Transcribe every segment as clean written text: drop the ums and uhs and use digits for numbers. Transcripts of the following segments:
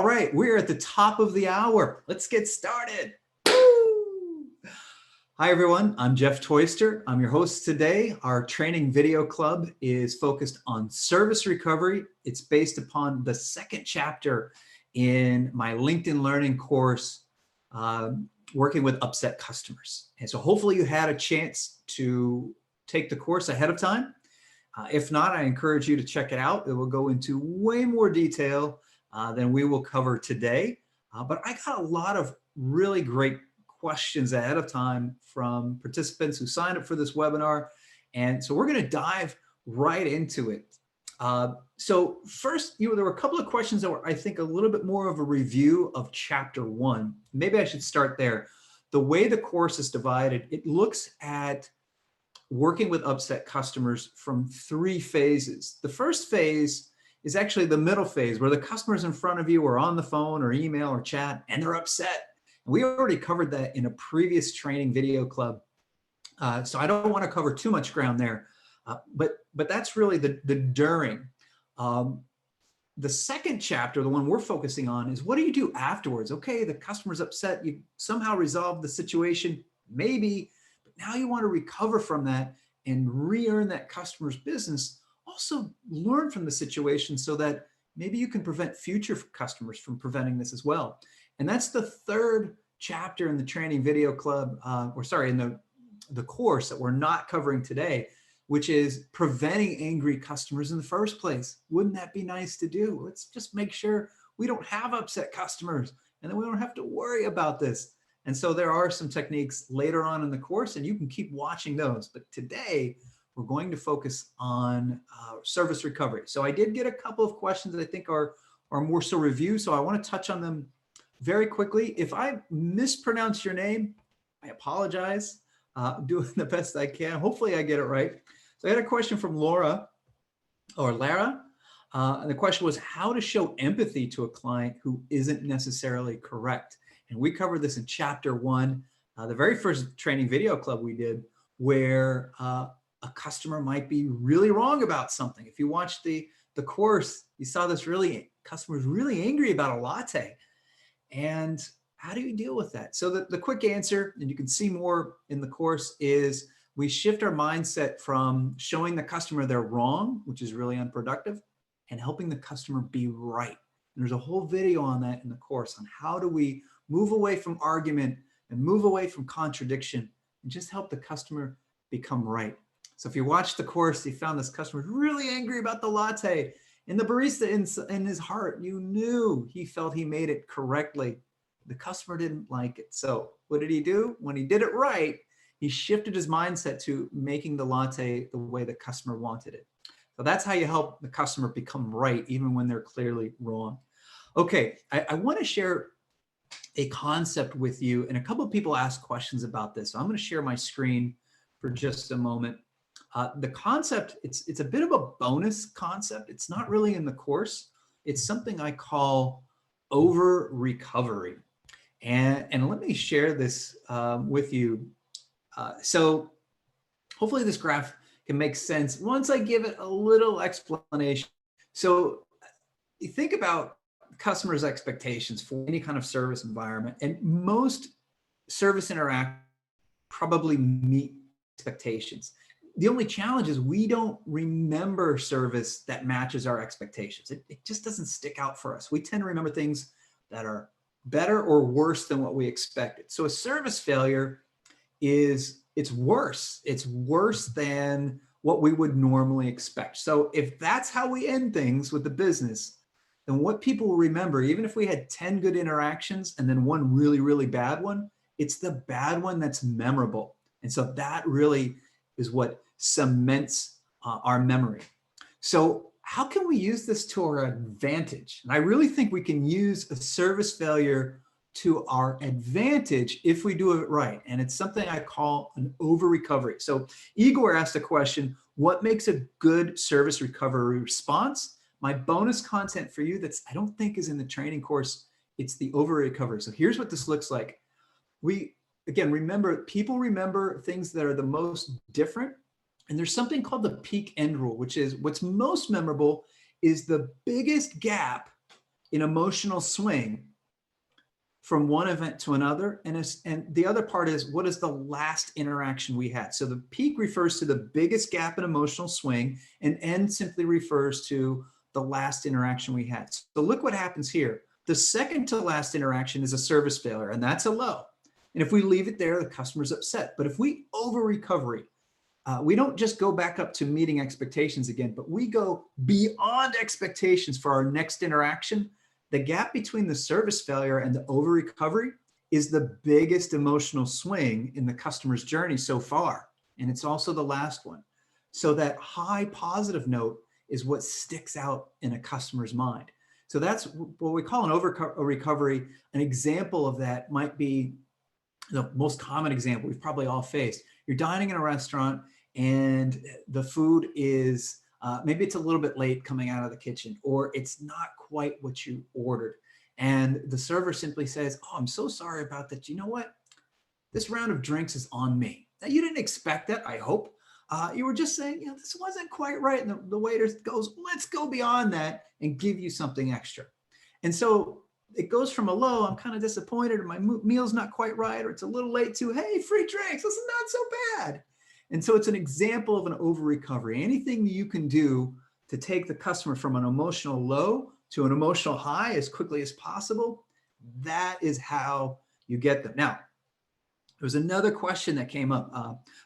All right, we're at the top of the hour. Let's get started. Woo! Hi, everyone. I'm Jeff Toyster. I'm your host today. Our training video club is focused on service recovery. It's based upon the second chapter in my LinkedIn Learning course, working with upset customers. And so hopefully you had a chance to take the course ahead of time. If not, I encourage you to check it out. It will go into way more detail than we will cover today. But I got a lot of really great questions ahead of time from participants who signed up for this webinar. And so we're going to dive right into it. So first, there were a couple of questions that were, I think, a little bit more of a review of chapter 1. Maybe I should start there. The way the course is divided, it looks at working with upset customers from 3 phases. The first phase is actually the middle phase, where the customers in front of you are on the phone or email or chat and they're upset. And we already covered that in a previous training video club. So I don't want to cover too much ground there, but that's really the during. The second chapter, the one we're focusing on, is what do you do afterwards? Okay, the customer's upset, you somehow resolve the situation, maybe, but now you want to recover from that and re-earn that customer's business. Also learn from the situation so that maybe you can prevent future customers from preventing this as well. And that's the third chapter in the training video club, in the course that we're not covering today, which is preventing angry customers in the first place. Wouldn't that be nice to do? Let's just make sure we don't have upset customers and then we don't have to worry about this. And so there are some techniques later on in the course and you can keep watching those. But today, we're going to focus on service recovery. So I did get a couple of questions that I think are more so review. So I want to touch on them very quickly. If I mispronounce your name, I apologize. I'm doing the best I can. Hopefully I get it right. So I had a question from Lara. And the question was how to show empathy to a client who isn't necessarily correct. And we covered this in chapter 1, the very first training video club we did, where a customer might be really wrong about something. If you watched the course, you saw this customer's really angry about a latte. And how do you deal with that? So the quick answer, and you can see more in the course, is we shift our mindset from showing the customer they're wrong, which is really unproductive, and helping the customer be right. And there's a whole video on that in the course on how do we move away from argument and move away from contradiction and just help the customer become right. So if you watched the course, you found this customer really angry about the latte, and the barista in his heart, you knew he felt he made it correctly. The customer didn't like it. So what did he do? When he did it right, he shifted his mindset to making the latte the way the customer wanted it. So that's how you help the customer become right, even when they're clearly wrong. Okay, I want to share a concept with you, and a couple of people asked questions about this. So I'm going to share my screen for just a moment. The concept, it's a bit of a bonus concept. It's not really in the course. It's something I call over recovery. And let me share this with you. So hopefully this graph can make sense once I give it a little explanation. So you think about customers' expectations for any kind of service environment, and most service interactions probably meet expectations. The only challenge is we don't remember service that matches our expectations. It just doesn't stick out for us. We tend to remember things that are better or worse than what we expected. So a service failure it's worse. It's worse than what we would normally expect. So if that's how we end things with the business, then what people will remember, even if we had 10 good interactions and then one really, really bad one, it's the bad one that's memorable. And so that really is what cements our memory. So how can we use this to our advantage? And I really think we can use a service failure to our advantage if we do it right. And it's something I call an over recovery. So Igor asked a question, what makes a good service recovery response? My bonus content for you that's I don't think is in the training course, it's the over recovery. So here's what this looks like. People remember things that are the most different. And there's something called the peak end rule, which is what's most memorable is the biggest gap an emotional swing from one event to another. And the other part is, what is the last interaction we had? So the peak refers to the biggest gap in emotional swing, and end simply refers to the last interaction we had. So look what happens here. The second to last interaction is a service failure, and that's a low. And if we leave it there, the customer's upset. But if we over recovery, we don't just go back up to meeting expectations again, but we go beyond expectations for our next interaction. The gap between the service failure and the over recovery is the biggest emotional swing in the customer's journey so far. And it's also the last one. So that high positive note is what sticks out in a customer's mind. So that's what we call an over recovery. An example of that might be the most common example we've probably all faced. You're dining in a restaurant and the food is maybe it's a little bit late coming out of the kitchen, or it's not quite what you ordered. And the server simply says, "Oh, I'm so sorry about that. You know what? This round of drinks is on me." Now, you didn't expect that, I hope. You were just saying, this wasn't quite right. And the waiter goes, "Let's go beyond that and give you something extra." And so it goes from a low, "I'm kind of disappointed," or "My meal's not quite right," or "It's a little late," to, "Hey, free drinks. This is not so bad." And so it's an example of an over recovery. Anything that you can do to take the customer from an emotional low to an emotional high as quickly as possible, that is how you get them. Now, there was another question that came up.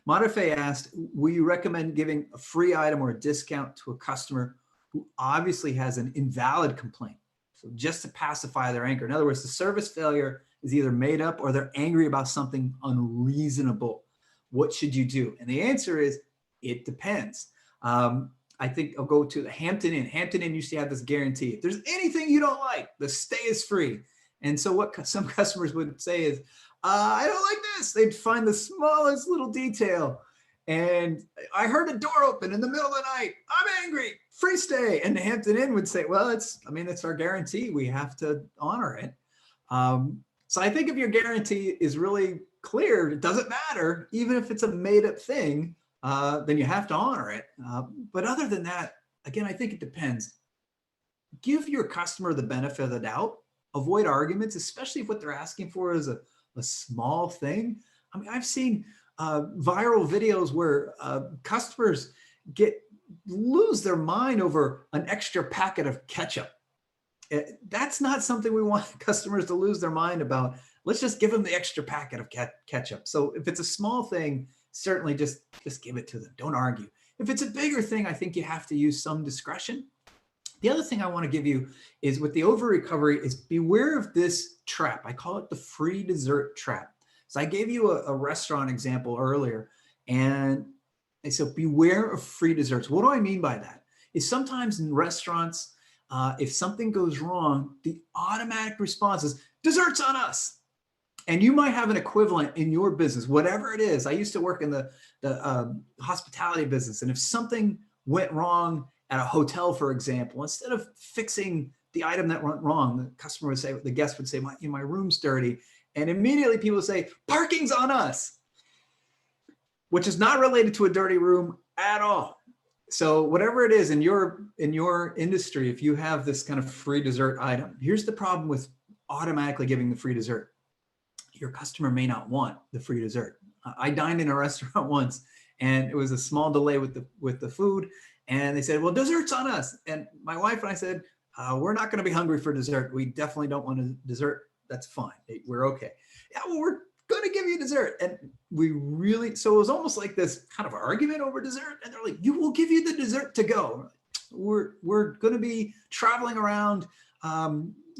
Modife asked, will you recommend giving a free item or a discount to a customer who obviously has an invalid complaint? So just to pacify their anger. In other words, the service failure is either made up or they're angry about something unreasonable. What should you do? And the answer is, it depends. I think I'll go to the Hampton Inn. Hampton Inn used to have this guarantee. If there's anything you don't like, the stay is free. And so what some customers would say is, "I don't like this." They'd find the smallest little detail. And "I heard a door open in the middle of the night. I'm angry. Free stay." And the Hampton Inn would say, "Well, it's our guarantee. We have to honor it." So I think if your guarantee is really clear, it doesn't matter, even if it's a made up thing, then you have to honor it. But other than that, again, I think it depends. Give your customer the benefit of the doubt. Avoid arguments, especially if what they're asking for is a small thing. I mean, I've seen viral videos where customers lose their mind over an extra packet of ketchup. That's not something we want customers to lose their mind about. Let's just give them the extra packet of ketchup. So if it's a small thing, certainly just give it to them. Don't argue. If it's a bigger thing, I think you have to use some discretion. The other thing I want to give you is, with the over recovery, is beware of this trap. I call it the free dessert trap. So I gave you a restaurant example earlier, and so beware of free desserts. What do I mean by that? Is sometimes in restaurants, if something goes wrong, the automatic response is, "Desserts on us." And you might have an equivalent in your business, whatever it is. I used to work in the hospitality business. And if something went wrong at a hotel, for example, instead of fixing the item that went wrong, the guest would say, my room's dirty. And immediately people would say, "Parking's on us," which is not related to a dirty room at all. So whatever it is in your industry, if you have this kind of free dessert item, here's the problem with automatically giving the free dessert. Your customer may not want the free dessert. I dined in a restaurant once, and it was a small delay with the food, and they said, "Well, dessert's on us." And my wife and I said, "We're not going to be hungry for dessert. We definitely don't want a dessert. That's fine. We're okay." "Yeah, well, we're going to give you dessert." And so it was almost like this kind of argument over dessert. And they're like, "We'll give you the dessert to go. We're going to be traveling around.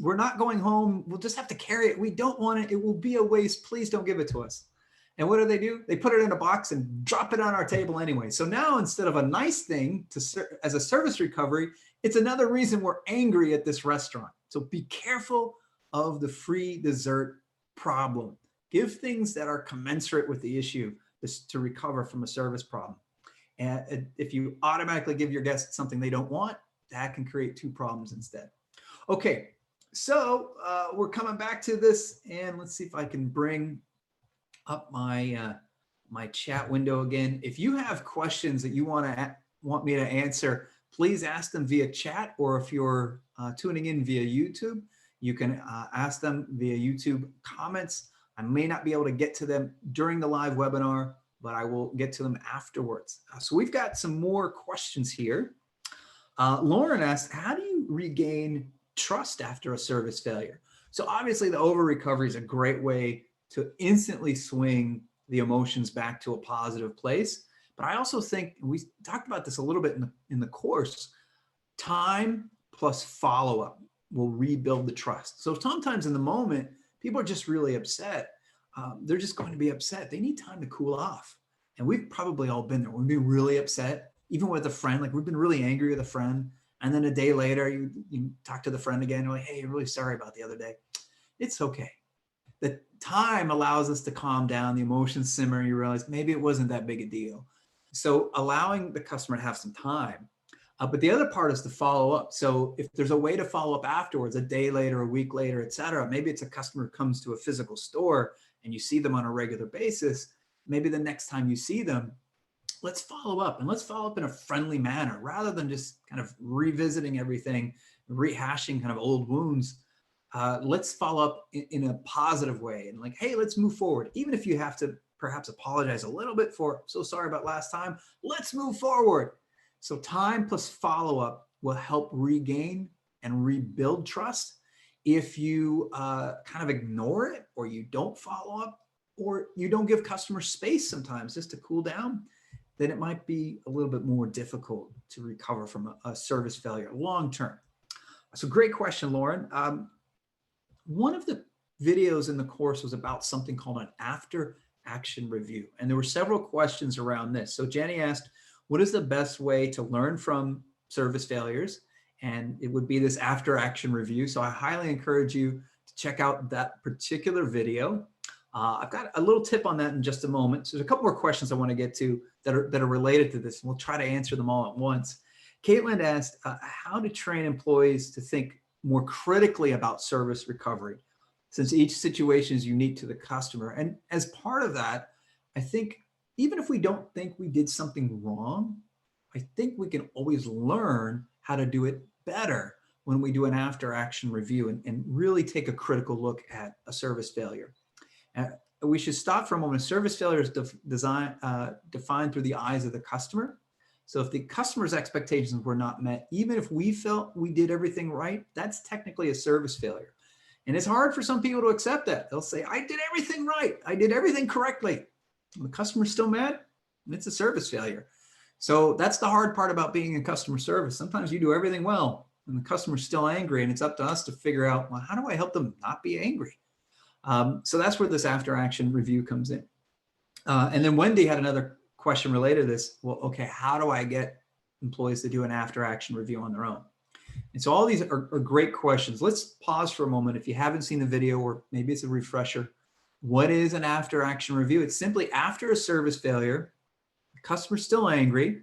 We're not going home. We'll just have to carry it. We don't want it. It will be a waste. Please don't give it to us." And what do? They put it in a box and drop it on our table anyway. So now, instead of a nice thing as a service recovery, it's another reason we're angry at this restaurant. So be careful of the free dessert problem. Give things that are commensurate with the issue to recover from a service problem. And if you automatically give your guests something they don't want, that can create two problems instead. Okay, so we're coming back to this, and let's see if I can bring up my chat window again. If you have questions that you want me to answer, please ask them via chat, or if you're tuning in via YouTube, you can ask them via YouTube comments. I may not be able to get to them during the live webinar, but I will get to them afterwards. So we've got some more questions here. Lauren asked, how do you regain trust after a service failure? So obviously the over recovery is a great way to instantly swing the emotions back to a positive place. But I also think, we talked about this a little bit in the course, time plus follow-up will rebuild the trust. So sometimes in the moment, people are just really upset. They're just going to be upset. They need time to cool off. And we've probably all been there. We've been really upset, even with a friend. Like, we've been really angry with a friend. And then a day later, you talk to the friend again. You're like, hey, I'm really sorry about the other day. It's okay. The time allows us to calm down, the emotions simmer, and you realize maybe it wasn't that big a deal. So allowing the customer to have some time. But the other part is to follow up. So if there's a way to follow up afterwards, a day later, a week later, et cetera, maybe it's a customer who comes to a physical store and you see them on a regular basis. Maybe the next time you see them, let's follow up, and let's follow up in a friendly manner rather than just kind of revisiting everything, rehashing kind of old wounds. Let's follow up in a positive way and like, hey, let's move forward. Even if you have to perhaps apologize a little bit for, so sorry about last time, let's move forward. So time plus follow-up will help regain and rebuild trust. If you kind of ignore it, or you don't follow up, or you don't give customers space sometimes just to cool down, then it might be a little bit more difficult to recover from a service failure long-term. So great question, Lauren. One of the videos in the course was about something called an after action review. And there were several questions around this. So Jenny asked, what is the best way to learn from service failures? And it would be this after action review. So I highly encourage you to check out that particular video. I've got a little tip on that in just a moment. So there's a couple more questions I want to get to that are related to this, and we'll try to answer them all at once. Caitlin asked how to train employees to think more critically about service recovery, since each situation is unique to the customer. And as part of that, I think even if we don't think we did something wrong, I think we can always learn how to do it better when we do an after action review and really take a critical look at a service failure. We should stop for a moment. A service failure is defined through the eyes of the customer. So if the customer's expectations were not met, even if we felt we did everything right, that's technically a service failure. And it's hard for some people to accept that. They'll say, I did everything right. I did everything correctly. And the customer's still mad, and it's a service failure. So that's the hard part about being in customer service. Sometimes you do everything well, and the customer's still angry, and it's up to us to figure out, well, how do I help them not be angry? So that's where this after action review comes in. And then Wendy had another question related to this. Well, okay, how do I get employees to do an after action review on their own? And so all these are great questions. Let's pause for a moment. If you haven't seen the video, or maybe it's a refresher, what is an after action review? It's simply after a service failure, the customer's still angry.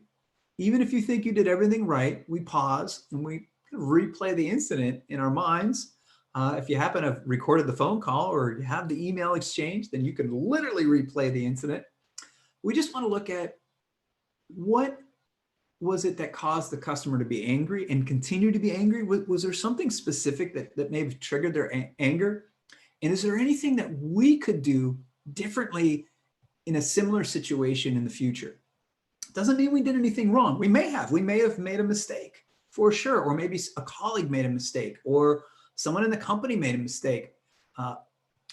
Even if you think you did everything right, we pause and we replay the incident in our minds. If you happen to have recorded the phone call or you have the email exchange, then you can literally replay the incident. We just want to look at what was it that caused the customer to be angry and continue to be angry? Was there something specific that may have triggered their anger? And is there anything that we could do differently in a similar situation in the future? Doesn't mean we did anything wrong. We may have made a mistake for sure. Or maybe a colleague made a mistake, or someone in the company made a mistake.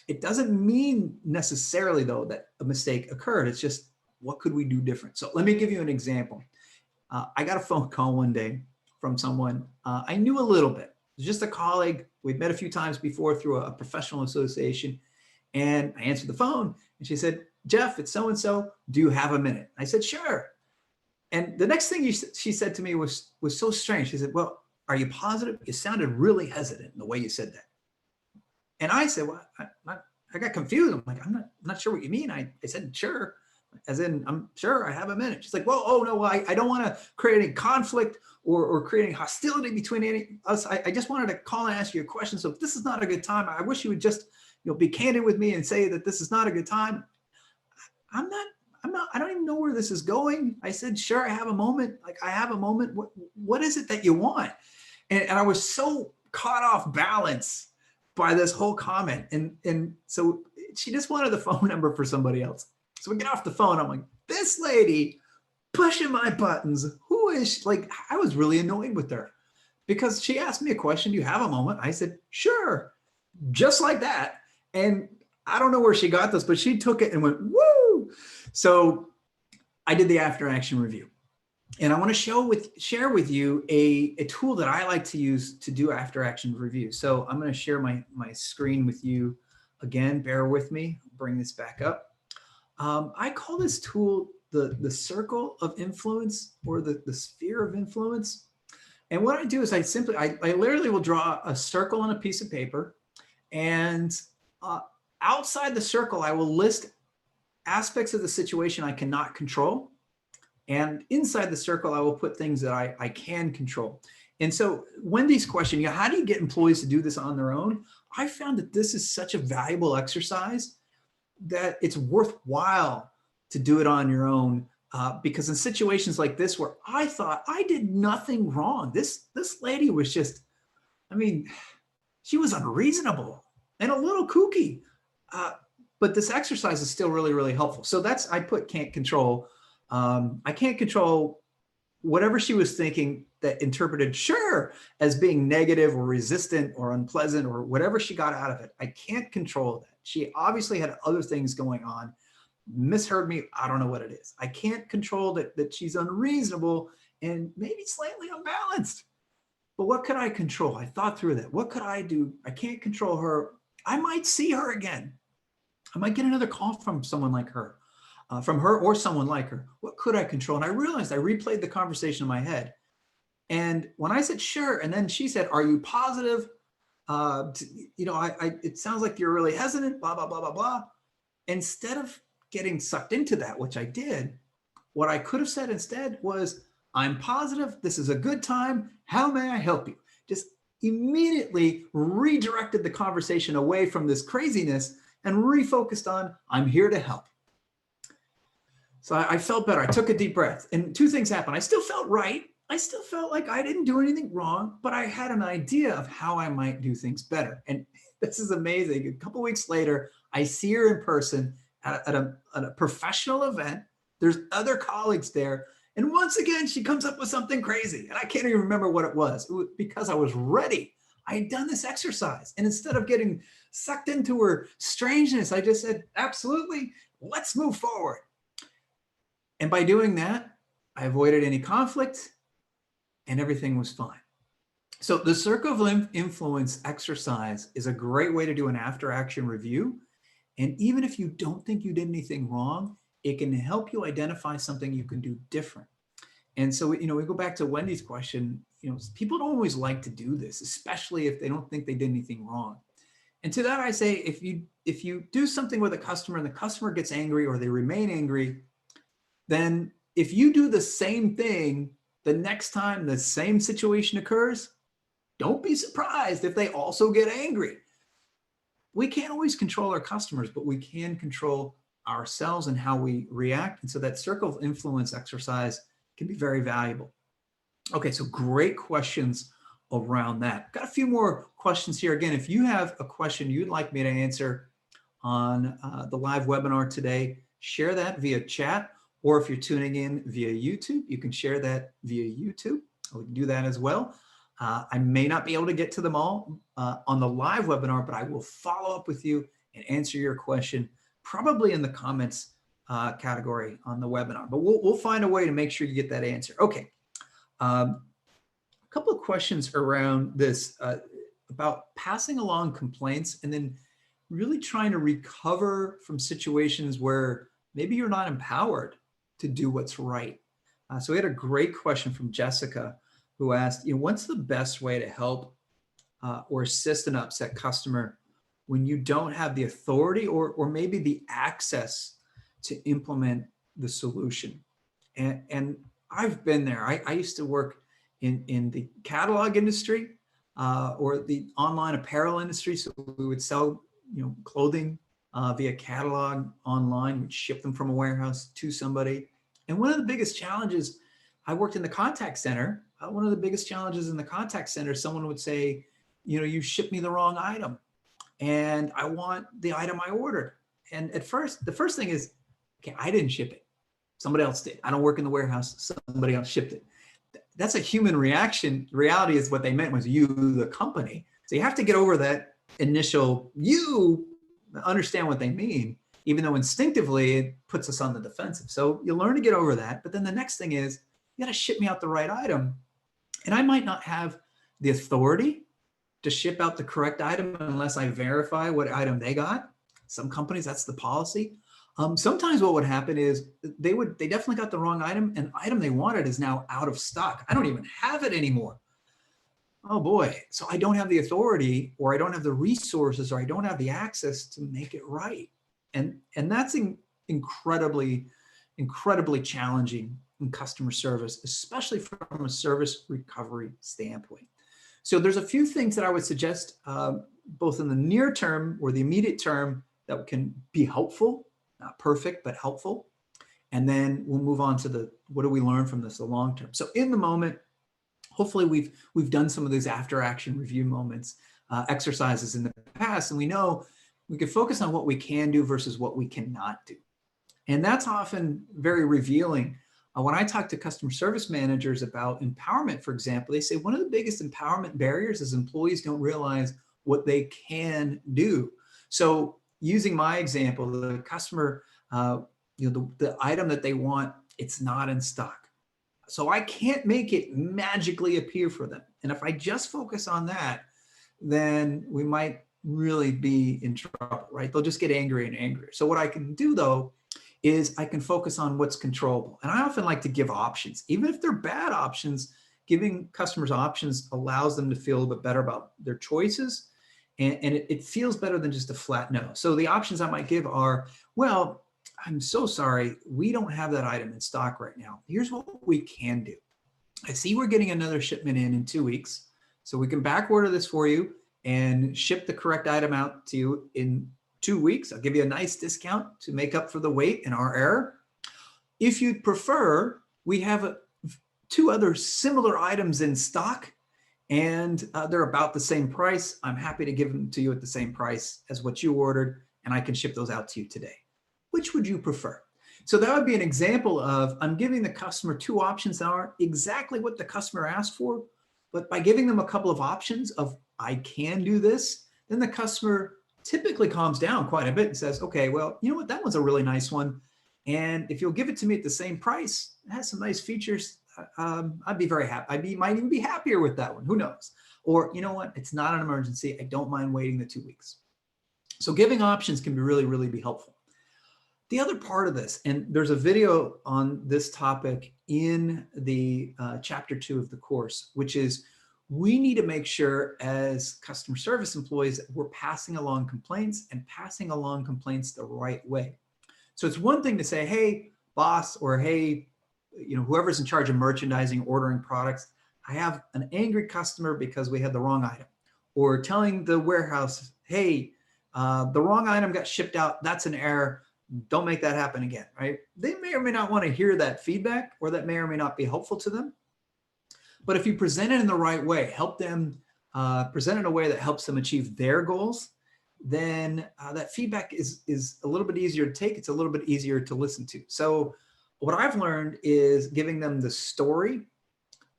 It doesn't mean necessarily though that a mistake occurred. It's just, what could we do different? So let me give you an example. I got a phone call one day from someone I knew a little bit. It was just a colleague. We'd met a few times before through a professional association. And I answered the phone and she said, Jeff, it's so-and-so. Do you have a minute? I said, sure. And the next thing she said to me was so strange. She said, well, are you positive? You sounded really hesitant in the way you said that. And I said, well, I got confused. I'm like, I'm not sure what you mean. I said, sure. As in, I'm sure I have a minute. She's like, well, oh no, I don't want to create any conflict or creating hostility between us. I just wanted to call and ask you a question. So if this is not a good time, I wish you would just, be candid with me and say that this is not a good time. I don't even know where this is going. I said, sure, I have a moment. Like, I have a moment. What is it that you want? And I was so caught off balance by this whole comment. And so she just wanted the phone number for somebody else. So we get off the phone. I'm like, this lady pushing my buttons. Who is she? Like, I was really annoyed with her because she asked me a question. Do you have a moment? I said, sure. Just like that. And I don't know where she got this, but she took it and went, woo. So I did the after action review. And I want to share with you a tool that I like to use to do after action review. So I'm going to share my screen with you again. Bear with me. Bring this back up. I call this tool the circle of influence, or the sphere of influence. And what I do is I literally will draw a circle on a piece of paper, and outside the circle, I will list aspects of the situation I cannot control. And inside the circle, I will put things that I can control. And so Wendy's question, how do you get employees to do this on their own? I found that this is such a valuable exercise that it's worthwhile to do it on your own, because in situations like this where I thought I did nothing wrong, this lady was just, I mean, she was unreasonable and a little kooky. But this exercise is still really, really helpful. So I put can't control. I can't control whatever she was thinking that interpreted sure as being negative or resistant or unpleasant or whatever she got out of it. I can't control that. She obviously had other things going on, misheard me. I don't know what it is. I can't control that she's unreasonable and maybe slightly unbalanced. But what could I control? I thought through that. What could I do? I can't control her. I might see her again. I might get another call from someone like her. From her or someone like her. What could I control? And I realized I replayed the conversation in my head. And when I said, sure, and then she said, are you positive? It sounds like you're really hesitant, blah, blah, blah, blah, blah. Instead of getting sucked into that, which I did, what I could have said instead was, I'm positive, this is a good time. How may I help you? Just immediately redirected the conversation away from this craziness and refocused on, I'm here to help. So I felt better. I took a deep breath, and two things happened. I still felt right. I still felt like I didn't do anything wrong, but I had an idea of how I might do things better. And this is amazing. A couple of weeks later, I see her in person at a professional event. There's other colleagues there. And once again, she comes up with something crazy. And I can't even remember what it was. It was because I was ready. I had done this exercise. And instead of getting sucked into her strangeness, I just said, absolutely, let's move forward. And by doing that, I avoided any conflict and everything was fine. So the circle of influence exercise is a great way to do an after action review. And even if you don't think you did anything wrong, it can help you identify something you can do different. And so, we go back to Wendy's question, people don't always like to do this, especially if they don't think they did anything wrong. And to that, I say, if you do something with a customer and the customer gets angry or they remain angry, then if you do the same thing the next time the same situation occurs, don't be surprised if they also get angry. We can't always control our customers, but we can control ourselves and how we react. And so that circle of influence exercise can be very valuable. Okay, so great questions around that. Got a few more questions here. Again, if you have a question you'd like me to answer on the live webinar today, share that via chat. Or if you're tuning in via YouTube, you can share that via YouTube. We can do that as well. I may not be able to get to them all on the live webinar, but I will follow up with you and answer your question, probably in the comments category on the webinar. But we'll find a way to make sure you get that answer. Okay. A couple of questions around this about passing along complaints and then really trying to recover from situations where maybe you're not empowered to do what's right. So we had a great question from Jessica who asked, what's the best way to help or assist an upset customer when you don't have the authority or maybe the access to implement the solution? And I've been there. I used to work in the catalog industry or the online apparel industry. So we would sell, clothing via catalog online, we'd ship them from a warehouse to somebody. And one of the biggest challenges, I worked in the contact center. One of the biggest challenges in the contact center, someone would say, you shipped me the wrong item and I want the item I ordered. And at first, the first thing is, okay, I didn't ship it. Somebody else did. I don't work in the warehouse. Somebody else shipped it. That's a human reaction. Reality is what they meant was you, the company. So you have to get over that initial, you understand what they mean, even though instinctively it puts us on the defensive. So you learn to get over that. But then the next thing is, you got to ship me out the right item. And I might not have the authority to ship out the correct item unless I verify what item they got. Some companies, that's the policy. Sometimes what would happen is they definitely got the wrong item, and the item they wanted is now out of stock. I don't even have it anymore. Oh boy. So I don't have the authority, or I don't have the resources, or I don't have the access to make it right. And that's incredibly challenging in customer service, especially from a service recovery standpoint. So there's a few things that I would suggest, both in the near term or the immediate term, that can be helpful, not perfect, but helpful. And then we'll move on to what do we learn from this, the long term. So in the moment, hopefully we've done some of these after action review moments, exercises in the past, and we know we can focus on what we can do versus what we cannot do. And that's often very revealing. When I talk to customer service managers about empowerment, for example, they say one of the biggest empowerment barriers is employees don't realize what they can do. So using my example, the customer, the item that they want, it's not in stock. So I can't make it magically appear for them. And if I just focus on that, then we might really be in trouble, right? They'll just get angry and angrier. So what I can do though, is I can focus on what's controllable. And I often like to give options, even if they're bad options. Giving customers options allows them to feel a little bit better about their choices. And it feels better than just a flat no. So the options I might give are, well, I'm so sorry, we don't have that item in stock right now. Here's what we can do. I see we're getting another shipment in 2 weeks. So we can back order this for you and ship the correct item out to you in 2 weeks. I'll give you a nice discount to make up for the wait and our error. If you'd prefer, we have 2 other similar items in stock, and they're about the same price. I'm happy to give them to you at the same price as what you ordered, and I can ship those out to you today. Which would you prefer? So that would be an example of, I'm giving the customer 2 options that aren't exactly what the customer asked for, but by giving them a couple of options of, I can do this, then the customer typically calms down quite a bit and says, okay, well, you know what, that one's a really nice one. And if you'll give it to me at the same price, it has some nice features, I'd be very happy. Might even be happier with that one, who knows? Or you know what, it's not an emergency, I don't mind waiting the 2 weeks. So giving options can be really be helpful. The other part of this, and there's a video on this topic in the chapter 2 of the course, which is, we need to make sure as customer service employees that we're passing along complaints and passing along complaints the right way. So it's one thing to say, hey, boss, or hey, whoever's in charge of merchandising, ordering products, I have an angry customer because we had the wrong item. Or telling the warehouse, hey, the wrong item got shipped out, that's an error, don't make that happen again, right? They may or may not want to hear that feedback, or that may or may not be helpful to them. But if you present it in the right way, help them present in a way that helps them achieve their goals, then that feedback is a little bit easier to take. It's a little bit easier to listen to. So what I've learned is giving them the story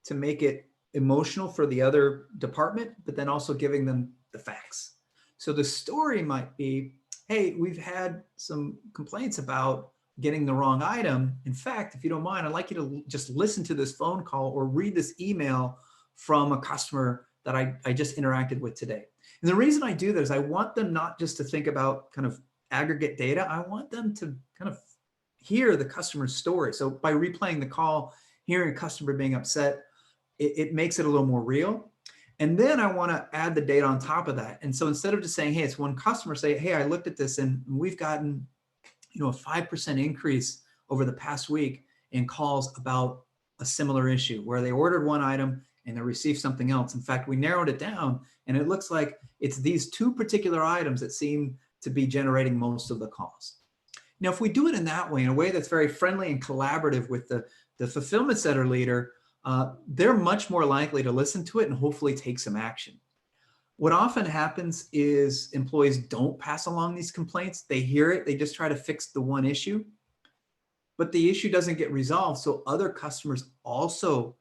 to make it emotional for the other department, but then also giving them the facts. So the story might be, hey, we've had some complaints about getting the wrong item. In fact, if you don't mind, I'd like you to just listen to this phone call or read this email from a customer that I just interacted with today. And the reason I do that is I want them not just to think about kind of aggregate data. I want them to kind of hear the customer's story. So by replaying the call, hearing a customer being upset, it makes it a little more real. And then I want to add the data on top of that. And so instead of just saying, hey, it's one customer, say, hey, I looked at this and we've gotten a 5% increase over the past week in calls about a similar issue where they ordered one item and they received something else. In fact, we narrowed it down and it looks like it's these 2 particular items that seem to be generating most of the calls. Now, if we do it in that way, in a way that's very friendly and collaborative with the fulfillment center leader, they're much more likely to listen to it and hopefully take some action. What often happens is employees don't pass along these complaints. They hear it, they just try to fix the one issue, but the issue doesn't get resolved. So other customers also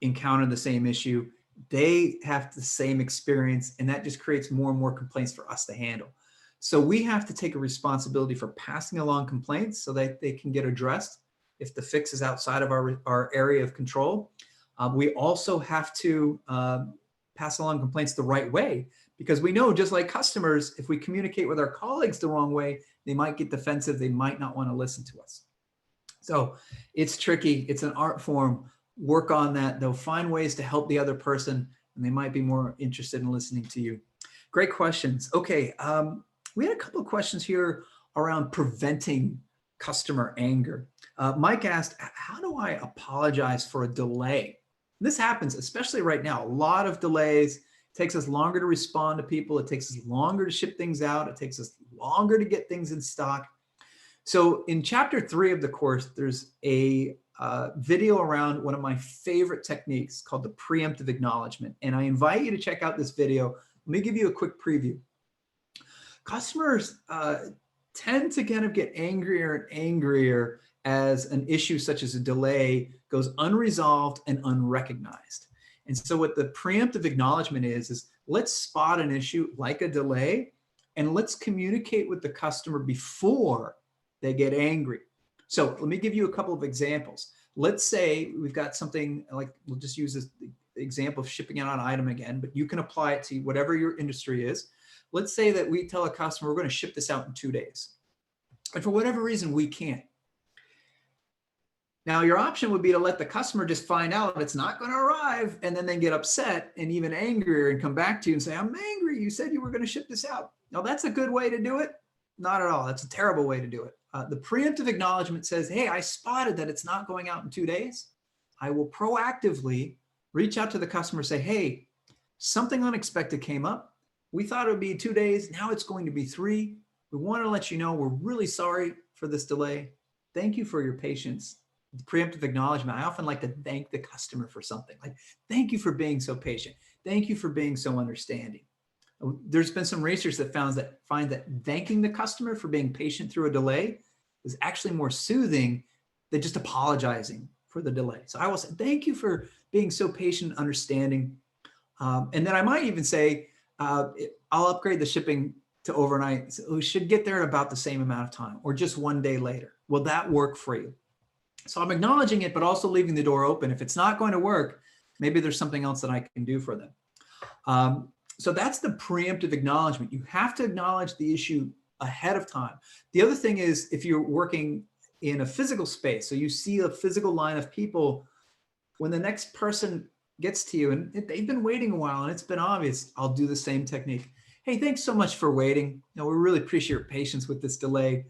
encounter the same issue. They have the same experience, and that just creates more and more complaints for us to handle. So we have to take a responsibility for passing along complaints so that they can get addressed if the fix is outside of our area of control. We also have to pass along complaints the right way, because we know, just like customers, if we communicate with our colleagues the wrong way, they might get defensive. They might not want to listen to us. So it's tricky. It's an art form. Work on that. They'll find ways to help the other person, and they might be more interested in listening to you. Great questions. Okay. We had a couple of questions here around preventing customer anger. Mike asked, how do I apologize for a delay? This happens, especially right now. A lot of delays. It takes us longer to respond to people. It takes us longer to ship things out. It takes us longer to get things in stock. So in chapter 3 of the course, there's a video around one of my favorite techniques called the preemptive acknowledgement. And I invite you to check out this video. Let me give you a quick preview. Customers tend to kind of get angrier and angrier as an issue such as a delay goes unresolved and unrecognized. And so what the preemptive acknowledgement is let's spot an issue like a delay, and let's communicate with the customer before they get angry. So let me give you a couple of examples. Let's say we've got something like, we'll just use this example of shipping out an item again, but you can apply it to whatever your industry is. Let's say that we tell a customer we're going to ship this out in 2 days. And for whatever reason, we can't. Now, your option would be to let the customer just find out it's not going to arrive, and then they get upset and even angrier and come back to you and say, I'm angry. You said you were going to ship this out. Now, that's a good way to do it. Not at all. That's a terrible way to do it. The preemptive acknowledgement says, hey, I spotted that it's not going out in 2 days. I will proactively reach out to the customer and say, hey, something unexpected came up. We thought it would be 2 days. Now it's going to be 3. We want to let you know we're really sorry for this delay. Thank you for your patience. The preemptive acknowledgement, I often like to thank the customer for something. Like, thank you for being so patient. Thank you for being so understanding. There's been some research that find that thanking the customer for being patient through a delay is actually more soothing than just apologizing for the delay. So I will say, thank you for being so patient and understanding. And then I might even say, I'll upgrade the shipping to overnight. So we should get there in about the same amount of time, or just 1 day later. Will that work for you? So I'm acknowledging it, but also leaving the door open. If it's not going to work, maybe there's something else that I can do for them. So that's the preemptive acknowledgement. You have to acknowledge the issue ahead of time. The other thing is, if you're working in a physical space, so you see a physical line of people, when the next person gets to you and they've been waiting a while and it's been obvious, I'll do the same technique. Hey, thanks so much for waiting. We really appreciate your patience with this delay.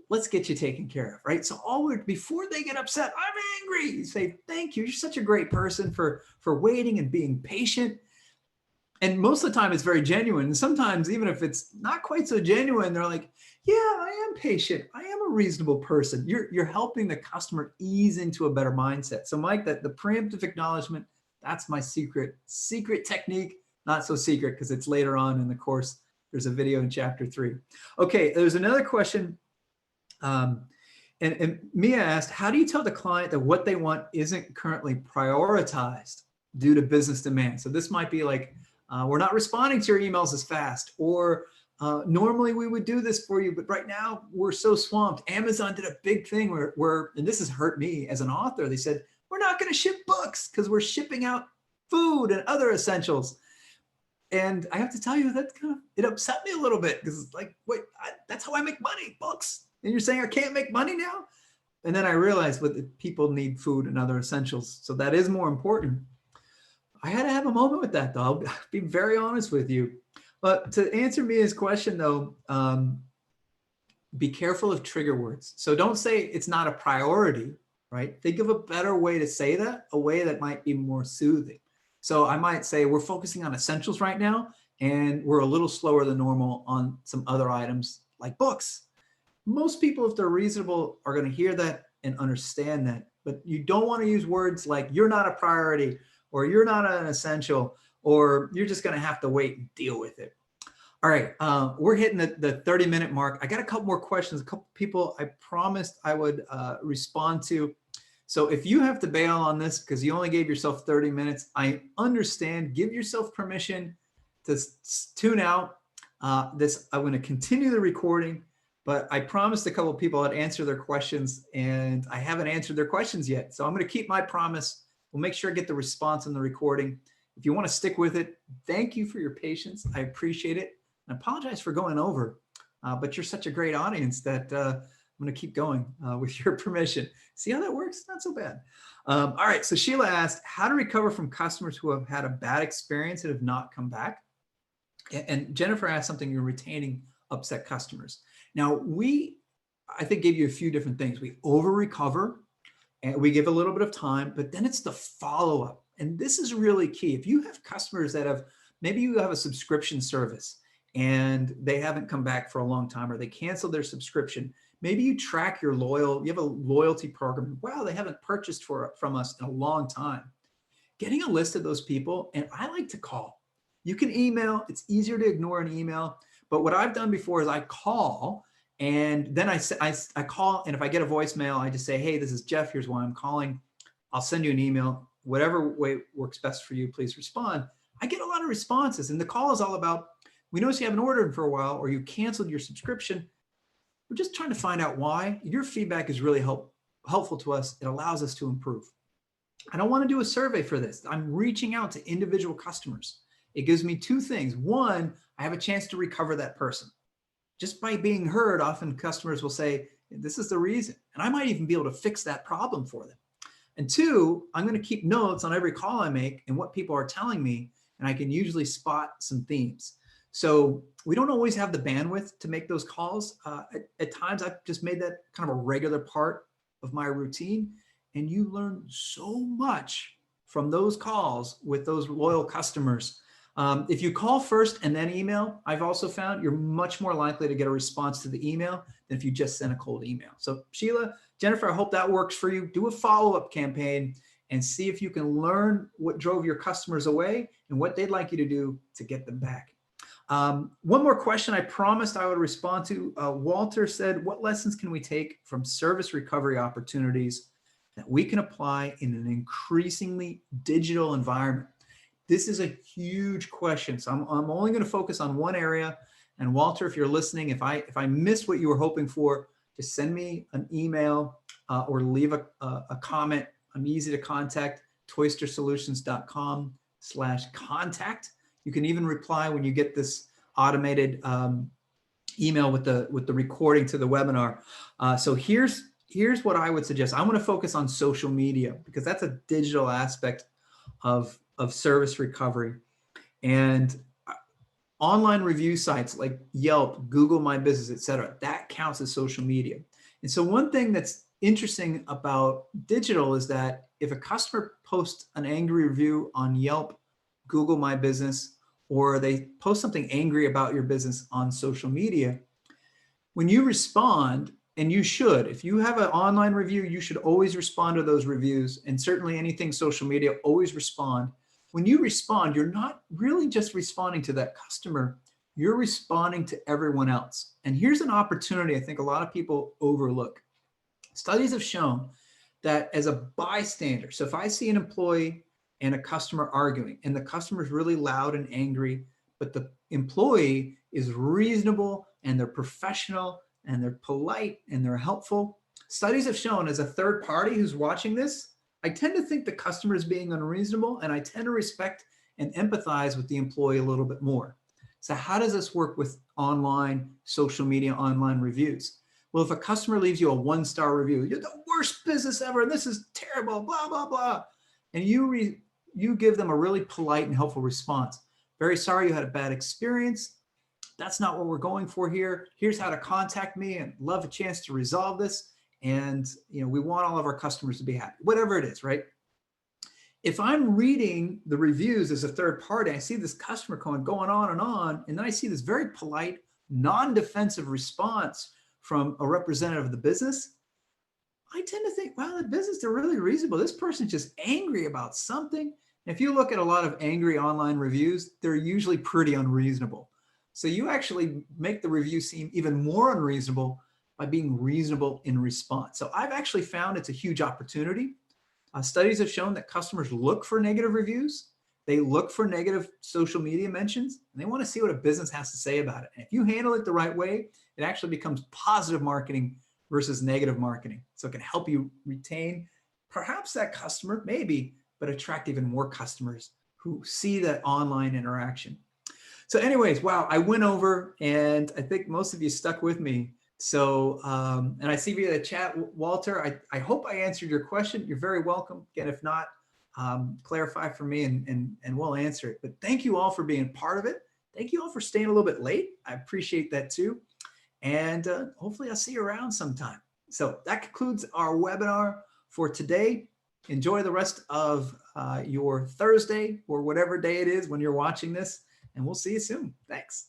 Let's get you taken care of, right? So before they get upset, I'm angry. You say, thank you. You're such a great person for waiting and being patient. And most of the time it's very genuine. And sometimes even if it's not quite so genuine, they're like, yeah, I am patient. I am a reasonable person. You're helping the customer ease into a better mindset. So Mike, the preemptive acknowledgement, that's my secret technique. Not so secret because it's later on in the course. There's a video in chapter 3. Okay, there's another question. And Mia asked, how do you tell the client that what they want isn't currently prioritized due to business demand? So this might be like, we're not responding to your emails as fast, or normally we would do this for you, but right now we're so swamped. Amazon did a big thing where and this has hurt me as an author. They said, we're not going to ship books because we're shipping out food and other essentials. And I have to tell you, it upset me a little bit, because it's like, wait, that's how I make money, books. And you're saying I can't make money now? And then I realized that people need food and other essentials. So that is more important. I had to have a moment with that, though. I'll be very honest with you. But to answer Mia's question, though, be careful of trigger words. So don't say it's not a priority, right? Think of a better way to say that, a way that might be more soothing. So I might say, we're focusing on essentials right now. and we're a little slower than normal on some other items like books. Most people, if they're reasonable, are going to hear that and understand that. But you don't want to use words like you're not a priority, or you're not an essential, or you're just going to have to wait and deal with it. All right, we're hitting the 30-minute mark. I got a couple more questions, a couple people I promised I would respond to. So if you have to bail on this because you only gave yourself 30 minutes, I understand. Give yourself permission to tune out. I'm going to continue the recording, but I promised a couple of people I'd answer their questions, and I haven't answered their questions yet. So I'm going to keep my promise. We'll make sure I get the response in the recording. If you want to stick with it, thank you for your patience. I appreciate it. I apologize for going over, but you're such a great audience that I'm going to keep going with your permission. See how that works? Not so bad. All right. So Sheila asked, how to recover from customers who have had a bad experience and have not come back. And Jennifer asked something, you're retaining upset customers. Now, I think, gave you a few different things. We over-recover, and we give a little bit of time, but then it's the follow-up. And this is really key. If you have customers that maybe you have a subscription service and they haven't come back for a long time, or they canceled their subscription, maybe you track you have a loyalty program. Wow, they haven't purchased from us in a long time. Getting a list of those people, and I like to call. You can email. It's easier to ignore an email. But what I've done before is I call, and then I call, and if I get a voicemail, I just say, hey, this is Jeff. Here's why I'm calling. I'll send you an email. Whatever way works best for you, please respond. I get a lot of responses, and the call is all about, we notice you haven't ordered for a while, or you canceled your subscription. We're just trying to find out why. Your feedback is really helpful to us. It allows us to improve. I don't want to do a survey for this. I'm reaching out to individual customers. It gives me two things. One, I have a chance to recover that person. Just by being heard, often customers will say, this is the reason. And I might even be able to fix that problem for them. And two, I'm going to keep notes on every call I make and what people are telling me, and I can usually spot some themes. So we don't always have the bandwidth to make those calls. At times, I've just made that kind of a regular part of my routine. And you learn so much from those calls with those loyal customers. If you call first and then email, I've also found you're much more likely to get a response to the email than if you just send a cold email. So Sheila, Jennifer, I hope that works for you. Do a follow-up campaign and see if you can learn what drove your customers away and what they'd like you to do to get them back. One more question I promised I would respond to. Walter said, what lessons can we take from service recovery opportunities that we can apply in an increasingly digital environment? This is a huge question. So I'm only going to focus on one area. And Walter, if you're listening, if I missed what you were hoping for, just send me an email or leave a comment. I'm easy to contact, toystersolutions.com/contact. You can even reply when you get this automated email with the recording to the webinar. So here's what I would suggest. I want to focus on social media because that's a digital aspect of service recovery. And online review sites like Yelp, Google My Business, etc., that counts as social media. And so one thing that's interesting about digital is that if a customer posts an angry review on Yelp, Google My Business, or they post something angry about your business on social media, when you respond, and you should, if you have an online review, you should always respond to those reviews, and certainly anything social media, always respond. When you respond, you're not really just responding to that customer, you're responding to everyone else. And here's an opportunity I think a lot of people overlook. Studies have shown that as a bystander, so if I see an employee and a customer arguing, and the customer is really loud and angry, but the employee is reasonable and they're professional and they're polite and they're helpful, studies have shown as a third party who's watching this, I tend to think the customer is being unreasonable, and I tend to respect and empathize with the employee a little bit more. So how does this work with online social media, online reviews? Well, if a customer leaves you a 1-star review, you're the worst business ever, and this is terrible, blah, blah, blah, and you give them a really polite and helpful response. Very sorry you had a bad experience. That's not what we're going for here. Here's how to contact me, and love a chance to resolve this. And we want all of our customers to be happy, whatever it is, right? if I'm reading the reviews as a third party, I see this customer going on, and then I see this very polite, non-defensive response from a representative of the business, I tend to think, wow, the business, they're really reasonable. This person's just angry about something. If you look at a lot of angry online reviews, they're usually pretty unreasonable. So you actually make the review seem even more unreasonable by being reasonable in response. So I've actually found it's a huge opportunity. Studies have shown that customers look for negative reviews. They look for negative social media mentions, and they want to see what a business has to say about it. And if you handle it the right way, it actually becomes positive marketing versus negative marketing. So it can help you retain perhaps that customer, maybe, but attract even more customers who see that online interaction. So anyways, wow, I went over, and I think most of you stuck with me. So, and I see via the chat, Walter, I hope I answered your question. You're very welcome. Again, if not, clarify for me, and we'll answer it. But thank you all for being part of it. Thank you all for staying a little bit late. I appreciate that too. And hopefully I'll see you around sometime. So that concludes our webinar for today. Enjoy the rest of your Thursday or whatever day it is when you're watching this, and we'll see you soon. Thanks.